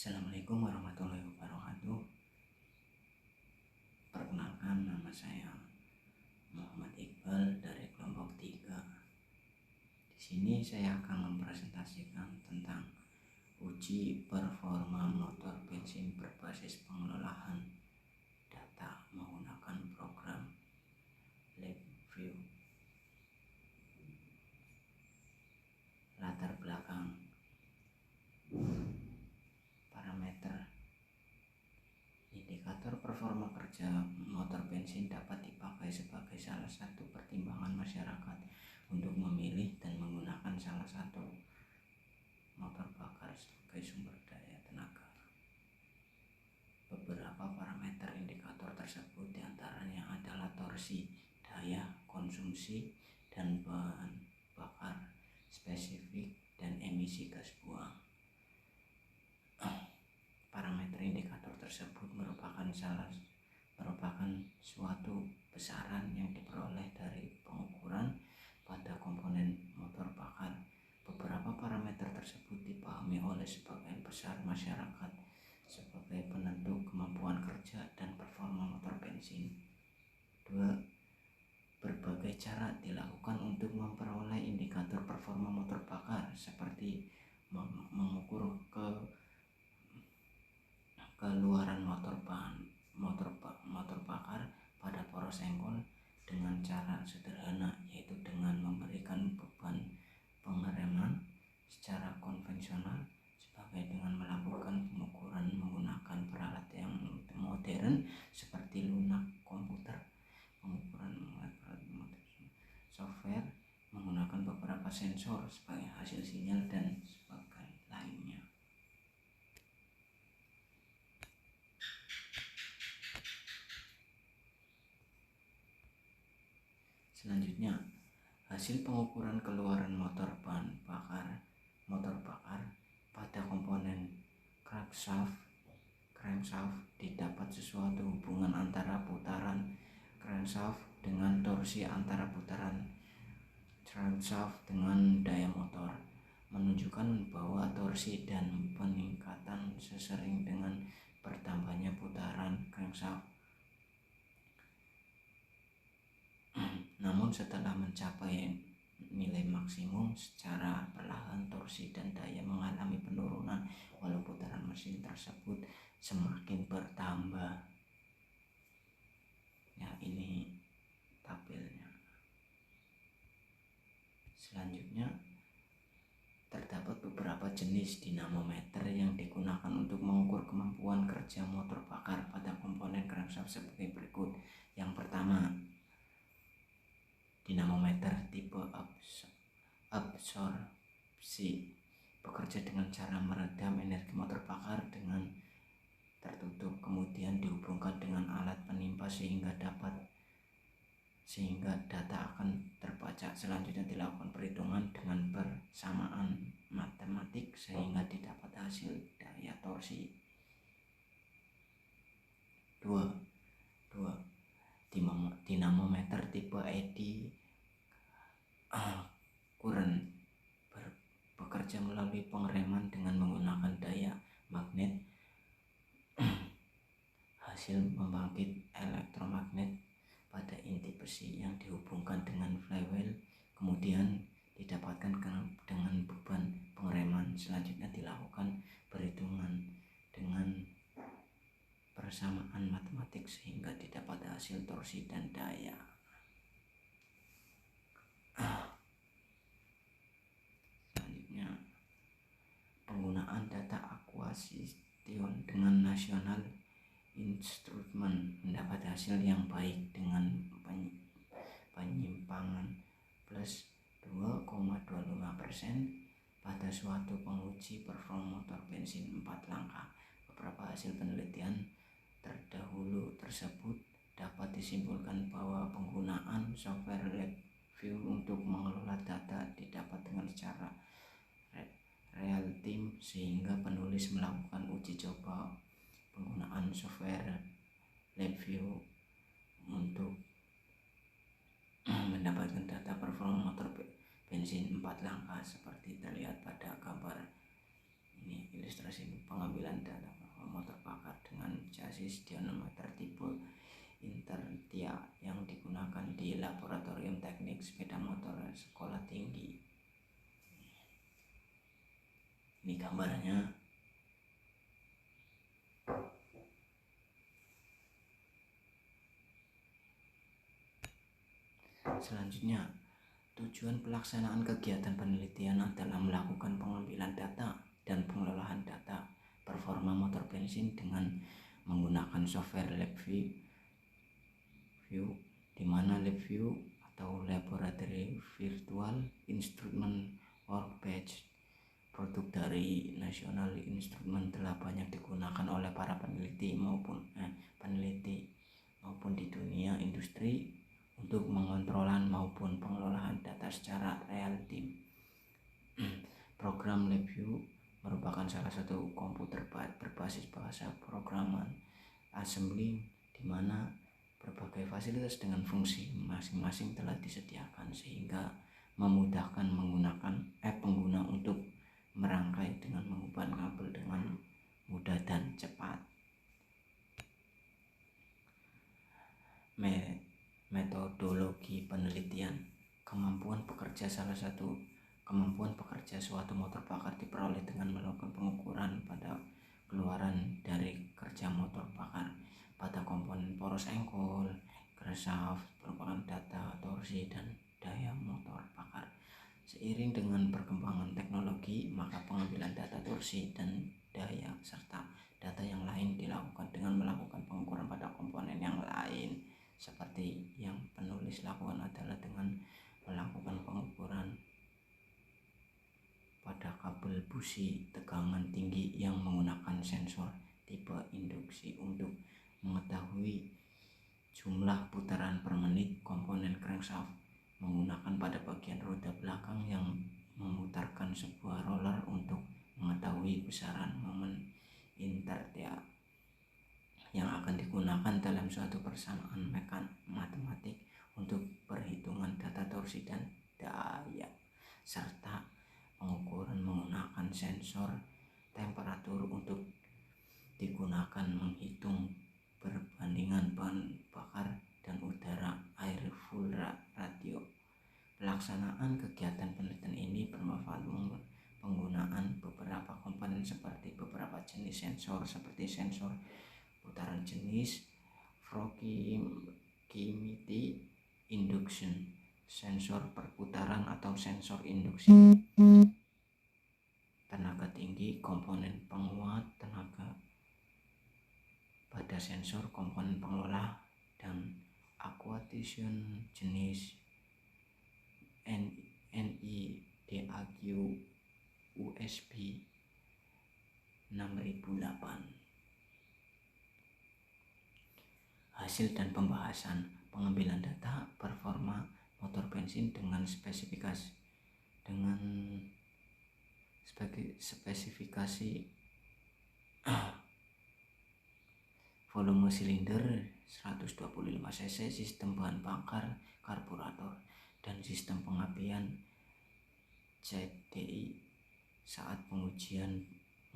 Assalamualaikum warahmatullahi wabarakatuh. Perkenalkan, nama saya Muhammad Iqbal dari kelompok 3. Di sini saya akan mempresentasikan tentang uji performa motor bensin berbasis pengelolaan data menggunakan program LabVIEW. Latar belakang parameter indikator performa kerja motor bensin dapat dipakai sebagai salah satu pertimbangan masyarakat untuk memilih dan menggunakan salah satu motor bakar sebagai sumber daya tenaga. Beberapa parameter indikator tersebut diantaranya adalah torsi, daya konsumsi, dan bahan bakar spesifik dan emisi gas buang. Parameter indikator tersebut merupakan suatu besaran yang diperoleh dari pengukuran pada komponen motor bakar. Beberapa parameter tersebut dipahami oleh sebagian besar masyarakat sebagai penentu kemampuan kerja dan performa motor bensin. 2. Berbagai cara dilakukan untuk memperoleh indikator performa motor bakar, seperti mengukur keluaran motor bakar pada poros engkol dengan cara sederhana, yaitu dengan memberikan beban pengereman secara konvensional, sebagai dengan melakukan pengukuran menggunakan peralatan yang modern seperti lunak komputer, pengukuran menggunakan software, menggunakan beberapa sensor sebagai hasil sinyal, dan sebagainya lainnya. Selanjutnya, hasil pengukuran keluaran motor bakar pada komponen crankshaft didapat sesuatu hubungan antara putaran crankshaft dengan torsi antara putaran crankshaft dengan daya motor, menunjukkan bahwa torsi dan peningkatan sesering dengan bertambahnya putaran crankshaft. Namun setelah mencapai nilai maksimum secara perlahan, torsi dan daya mengalami penurunan walau putaran mesin tersebut semakin bertambah. Ya, ini tabelnya. Selanjutnya, terdapat beberapa jenis dinamometer yang digunakan untuk mengukur kemampuan kerja motor bakar pada komponen crankshaft sebagai berikut. Yang pertama, dinamometer tipe absorpsi, bekerja dengan cara meredam energi motor bakar dengan tertutup, kemudian dihubungkan dengan alat penimpa sehingga data akan terbaca. Selanjutnya dilakukan perhitungan dengan persamaan matematik sehingga didapat hasil daya torsi. 2. Dinamometer tipe eddy current, bekerja melalui pengereman dengan menggunakan daya magnet. Hasil membangkit elektromagnet pada inti besi yang dihubungkan dengan flywheel, kemudian didapatkan dengan beban pengereman. Selanjutnya dilakukan perhitungan dengan persamaan matematik sehingga didapat hasil torsi dan daya. Selanjutnya, penggunaan data akuasistion dengan National Instrument mendapat hasil yang baik dengan penyimpangan plus 2,25% pada suatu penguji performa motor bensin 4 langkah. Beberapa hasil penelitian terdahulu tersebut dapat disimpulkan bahwa penggunaan software LabVIEW untuk mengelola data didapat dengan secara real time, sehingga penulis melakukan uji coba penggunaan software LabVIEW untuk mendapatkan data performa motor bensin 4 langkah seperti terlihat pada gambar ini, ilustrasi pengambilan data motor bakar dengan chassis dynamometer tipe Intertia yang digunakan di laboratorium teknik sepeda motor sekolah tinggi. Ini gambarnya. Selanjutnya, tujuan pelaksanaan kegiatan penelitian adalah melakukan pengambilan data dan pengelolaan data performa motor bensin dengan menggunakan software LabVIEW, di mana LabVIEW atau Laboratory Virtual Instrument Workbench, produk dari National Instrument, telah banyak digunakan oleh para peneliti maupun di dunia industri untuk mengontrolan maupun pengelolaan data secara real time. Program LabVIEW merupakan salah satu komputer berbasis bahasa programan assembly di mana berbagai fasilitas dengan fungsi masing-masing telah disediakan sehingga memudahkan pengguna untuk merangkai dengan mengubah kabel dengan mudah dan cepat. Metodologi penelitian. Kemampuan bekerja suatu motor bakar diperoleh dengan melakukan pengukuran pada keluaran dari kerja motor bakar pada komponen poros engkol, crankshaft, merupakan data torsi dan daya motor bakar. Seiring dengan perkembangan teknologi, maka pengambilan data torsi dan daya serta data yang lain dilakukan dengan melakukan pengukuran pada komponen yang lain. Seperti yang penulis lakukan adalah dengan melakukan pengukuran pada kabel busi tegangan tinggi yang menggunakan sensor tipe induksi untuk mengetahui jumlah putaran per menit komponen crankshaft, menggunakan pada bagian roda belakang yang memutarkan sebuah roller untuk mengetahui besaran momen inertia yang akan digunakan dalam suatu persamaan matematik untuk perhitungan data torsi dan daya, serta pengukuran menggunakan sensor temperatur untuk digunakan menghitung perbandingan bahan bakar dan udara air fuel ratio. Pelaksanaan kegiatan penelitian ini bermanfaat penggunaan beberapa komponen seperti beberapa jenis sensor seperti sensor putaran jenis proximity induction, sensor perputaran atau sensor induksi, tenaga tinggi, komponen penguat tenaga pada sensor komponen pengelola, dan actuation jenis NIDAQ USB 6008. Hasil dan pembahasan pengambilan data performa motor bensin dengan spesifikasi volume silinder 125 cc, sistem bahan bakar karburator, dan sistem pengapian CDI saat pengujian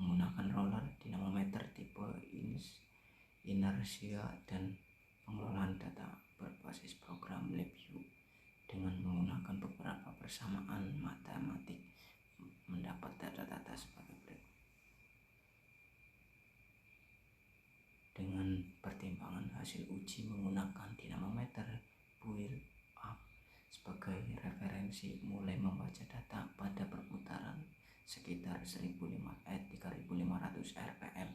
menggunakan roller dinamometer tipe inersia dan pengelolaan data berbasis program LabVIEW dengan menggunakan beberapa persamaan matematik mendapat data-data sebagai berikut. Dengan pertimbangan hasil uji menggunakan dinamometer build up sebagai referensi mulai membaca data pada perputaran sekitar 3.500 rpm,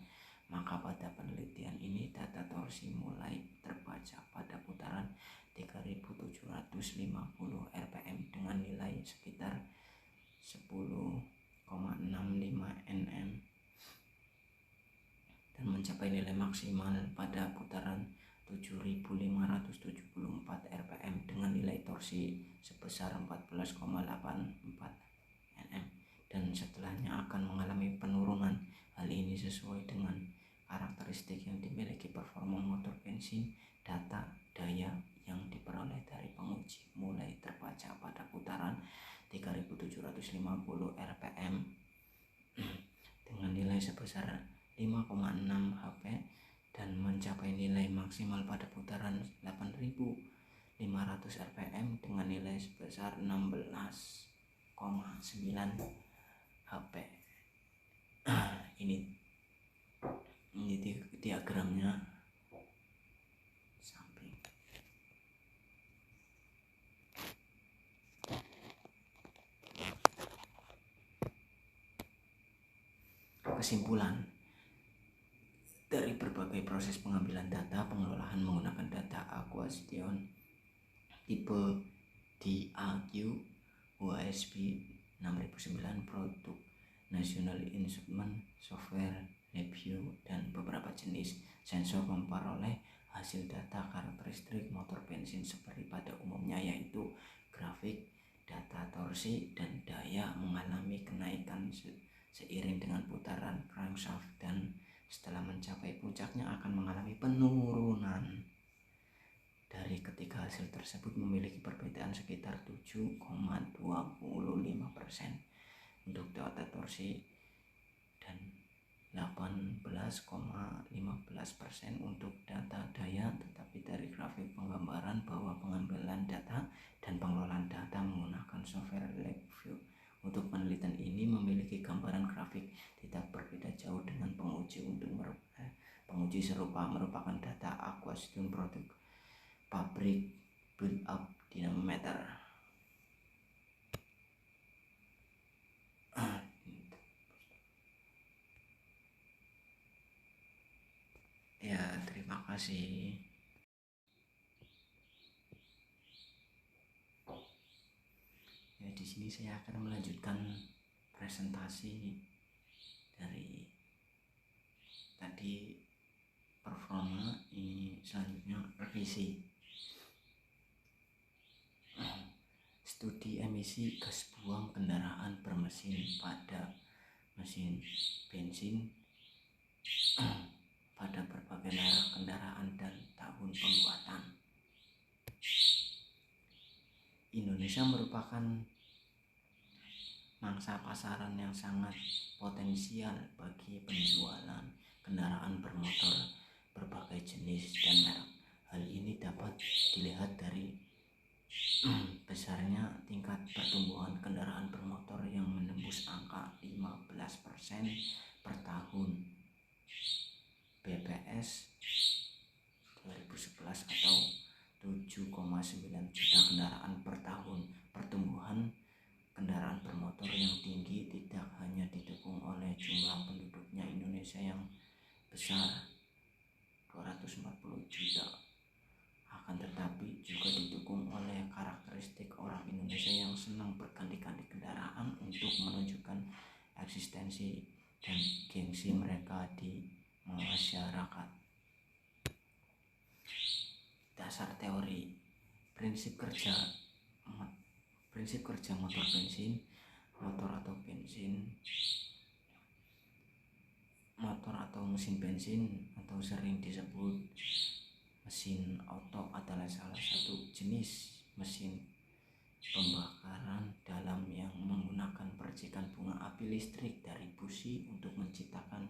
maka pada penelitian ini data torsi mulai terbaca pada putaran 3.750 rpm dengan nilai sekitar 10,65 Nm dan mencapai nilai maksimal pada putaran 7.574 rpm dengan nilai torsi sebesar 14,84 Nm, dan setelahnya akan mengalami penurunan. Hal ini sesuai dengan karakteristik yang dimiliki performa motor bensin. Data daya yang diperoleh dari penguji mulai terbaca pada putaran 3.750 rpm dengan nilai sebesar 5,6 HP dan mencapai nilai maksimal pada putaran 8.500 rpm dengan nilai sebesar 16,9 HP. ini diagramnya samping. Kesimpulan dari berbagai proses pengambilan data, pengelolaan menggunakan data Aquastion tipe DAQ OSP 6009 produk National Instrument Software Review dan beberapa jenis sensor memperoleh hasil data karakteristik motor bensin seperti pada umumnya, yaitu grafik, data torsi, dan daya mengalami kenaikan seiring dengan putaran crankshaft dan setelah mencapai puncaknya akan mengalami penurunan. Dari ketiga hasil tersebut memiliki perbedaan sekitar 7,25% untuk data torsi dan 18,15% untuk data daya, tetapi dari grafik penggambaran bahwa pengambilan data dan pengelolaan data menggunakan software LabVIEW untuk penelitian ini memiliki gambaran grafik tidak berbeda jauh dengan penguji serupa merupakan data Aquastion produk pabrik build up dynamometer. Ya, terima kasih. Ya, di sini saya akan melanjutkan presentasi dari tadi performa. Ini selanjutnya revisi. Studi emisi gas buang kendaraan bermesin pada mesin bensin pada berbagai merek kendaraan dan tahun pembuatan. Indonesia merupakan mangsa pasaran yang sangat potensial bagi penjualan kendaraan bermotor berbagai jenis dan merek. Hal ini dapat dilihat dari besarnya tingkat pertumbuhan kendaraan bermotor yang menembus angka 15% per tahun. BPS 2011 atau 7,9 juta kendaraan per tahun. Pertumbuhan kendaraan bermotor yang tinggi tidak hanya didukung oleh jumlah penduduknya Indonesia yang besar 240 juta, akan tetapi juga didukung oleh karakteristik orang Indonesia yang senang berganti-ganti kendaraan untuk menunjukkan eksistensi dan gengsi mereka di masyarakat. Dasar teori. Prinsip kerja motor bensin, motor atau mesin bensin atau sering disebut mesin auto adalah salah satu jenis mesin pembakaran dalam yang menggunakan percikan bunga api listrik dari busi untuk menciptakan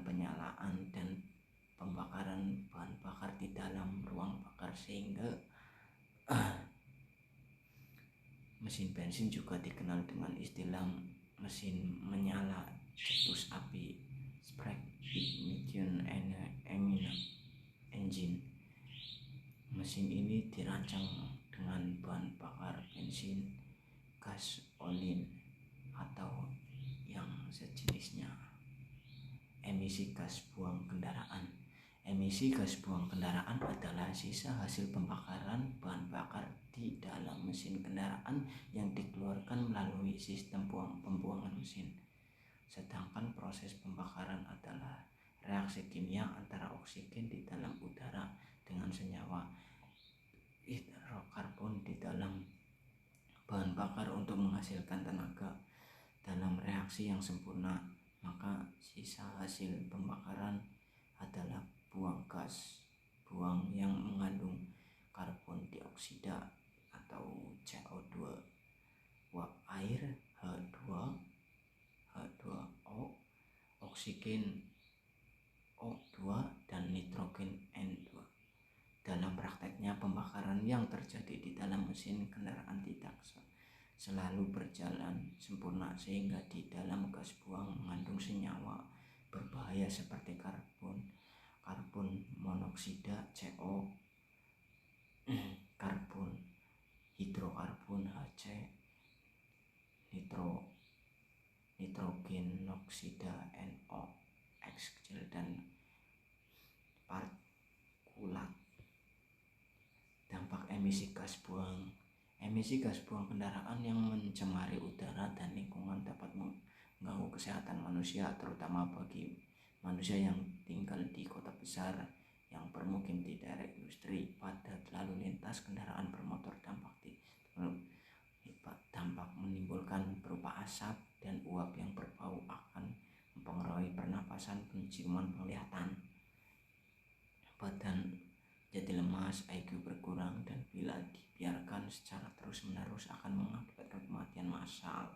penyalaan dan pembakaran bahan bakar di dalam ruang bakar, sehingga mesin bensin juga dikenal dengan istilah mesin menyala cetus api, spark ignition engine. Mesin ini dirancang dengan bahan bakar bensin, gasolin atau yang sejenisnya. Emisi gas buang kendaraan. Emisi gas buang kendaraan adalah sisa hasil pembakaran bahan bakar di dalam mesin kendaraan yang dikeluarkan melalui sistem pembuangan mesin. Sedangkan proses pembakaran adalah reaksi kimia antara oksigen di dalam udara dengan senyawa hidrokarbon di dalam bahan bakar untuk menghasilkan tenaga. Dalam reaksi yang sempurna, maka sisa hasil pembakaran adalah buang gas buang yang mengandung karbon dioksida atau CO2, uap air H2O oksigen O2 dan nitrogen N2. Dalam prakteknya, pembakaran yang terjadi di dalam mesin kendaraan tidak selalu berjalan sempurna, sehingga di dalam gas buang mengandung senyawa berbahaya seperti karbon monoksida CO, karbon hidrokarbon HC, nitrogen oksida NOx kecil, dan partikulat. Dampak emisi gas buang. Emisi gas buang kendaraan yang mencemari udara dan lingkungan dapat mengganggu kesehatan manusia, terutama bagi manusia yang tinggal di kota besar yang bermukim di daerah industri. Padat lalu lintas kendaraan bermotor dampak menimbulkan berupa asap dan uap yang berbau, akan mempengaruhi pernapasan, penciuman, penglihatan. Badan jadi lemas, IQ berkurang, dan bila dibiarkan secara terus-menerus akan mengakibatkan kematian massal.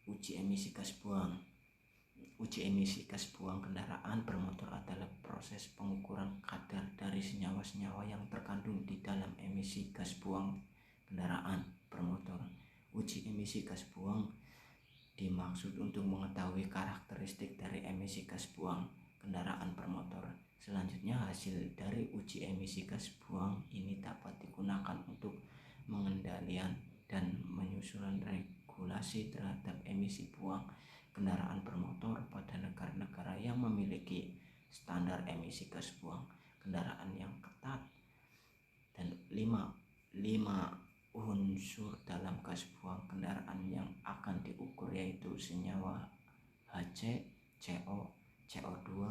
Uji emisi gas buang. Uji emisi gas buang kendaraan bermotor adalah proses pengukuran kadar dari senyawa-senyawa yang terkandung di dalam emisi gas buang kendaraan bermotor. Uji emisi gas buang dimaksud untuk mengetahui karakteristik dari emisi gas buang kendaraan bermotor. Selanjutnya, hasil dari uji emisi gas buang ini dapat digunakan untuk mengendalikan dan menyusun regulasi terhadap emisi buang kendaraan bermotor pada negara-negara yang memiliki standar emisi gas buang kendaraan yang ketat. Dan lima unsur dalam gas buang kendaraan yang akan diukur, yaitu senyawa HC, CO, CO2,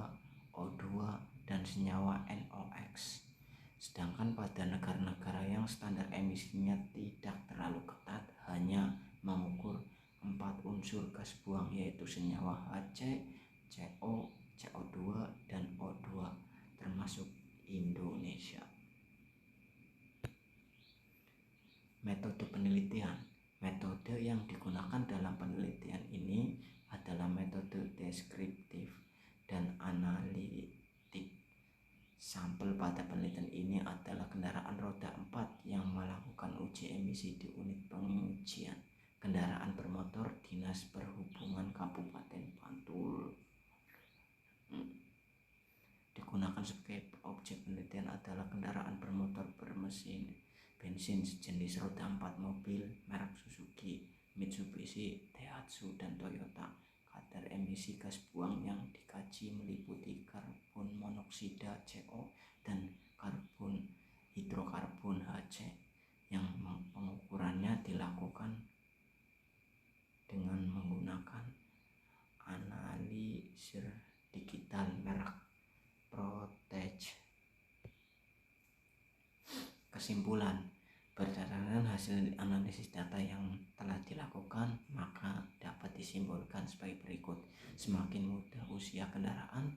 O2, dan senyawa NOx. Sedangkan pada negara-negara yang standar emisinya tidak terlalu ketat, hanya mengukur 4 unsur gas buang, yaitu senyawa HC, CO, CO2, dan O2, termasuk Indonesia. Metode penelitian. Metode yang digunakan dalam penelitian ini adalah metode deskriptif dan analitik. Sampel pada penelitian ini adalah kendaraan roda 4 yang melakukan uji emisi di unit pengujian kendaraan bermotor Dinas Perhubungan Kabupaten Bantul. Digunakan sebagai objek penelitian adalah kendaraan bermotor bermesin bensin sejenis roda 4 mobil merek Suzuki, Mitsubishi, Daihatsu, dan Toyota. Kadar emisi gas buang yang dikaji meliputi karbon monoksida CO dan karbon hidrokarbon HC, yang pengukurannya dilakukan dengan menggunakan analisis digital merek Protege. Kesimpulan. Berdasarkan hasil analisis data yang telah dilakukan, maka dapat disimpulkan sebagai berikut. Semakin muda usia kendaraan,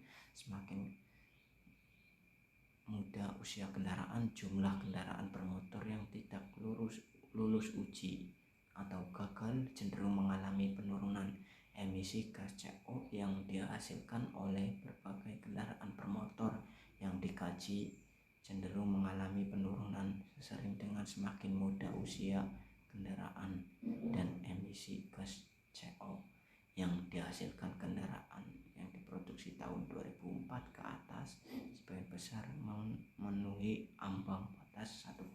jumlah kendaraan bermotor yang tidak lulus uji atau gagal cenderung mengalami penurunan emisi gas CO yang dihasilkan oleh berbagai kendaraan bermotor yang dikaji cenderung mengalami penurunan seiring dengan semakin muda usia kendaraan, dan emisi gas CO yang dihasilkan kendaraan yang diproduksi tahun 2004 ke atas sebagian besar memenuhi ambang batas 1,5.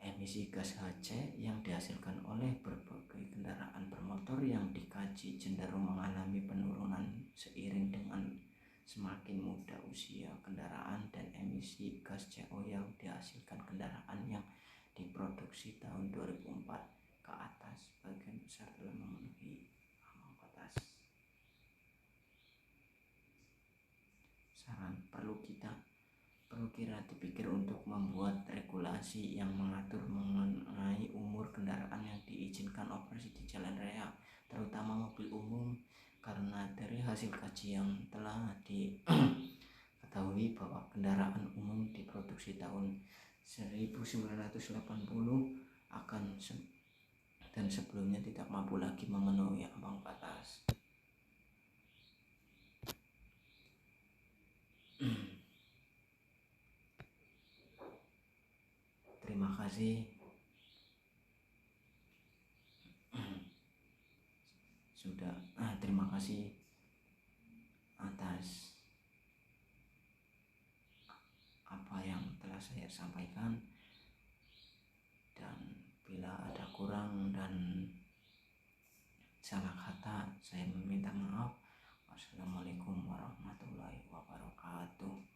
Emisi gas HC yang dihasilkan oleh berbagai kendaraan bermotor yang dikaji cenderung mengalami penurunan seiring dengan semakin muda usia kendaraan, dan emisi gas CO yang dihasilkan kendaraan yang diproduksi tahun 2004 ke atas sebagian besar telah memenuhi ambang batas. Saran perlu kira dipikir untuk membuat regulasi yang mengatur mengenai umur kendaraan yang diizinkan operasi di jalan raya, terutama mobil umum, karena dari hasil kaji yang telah diketahui bahwa kendaraan umum diproduksi tahun 1980 akan dan sebelumnya tidak mampu lagi memenuhi ambang batas. Terima kasih sudah terima kasih atas apa yang telah saya sampaikan, dan bila ada kurang dan salah kata saya meminta maaf. Wassalamualaikum warahmatullahi wabarakatuh.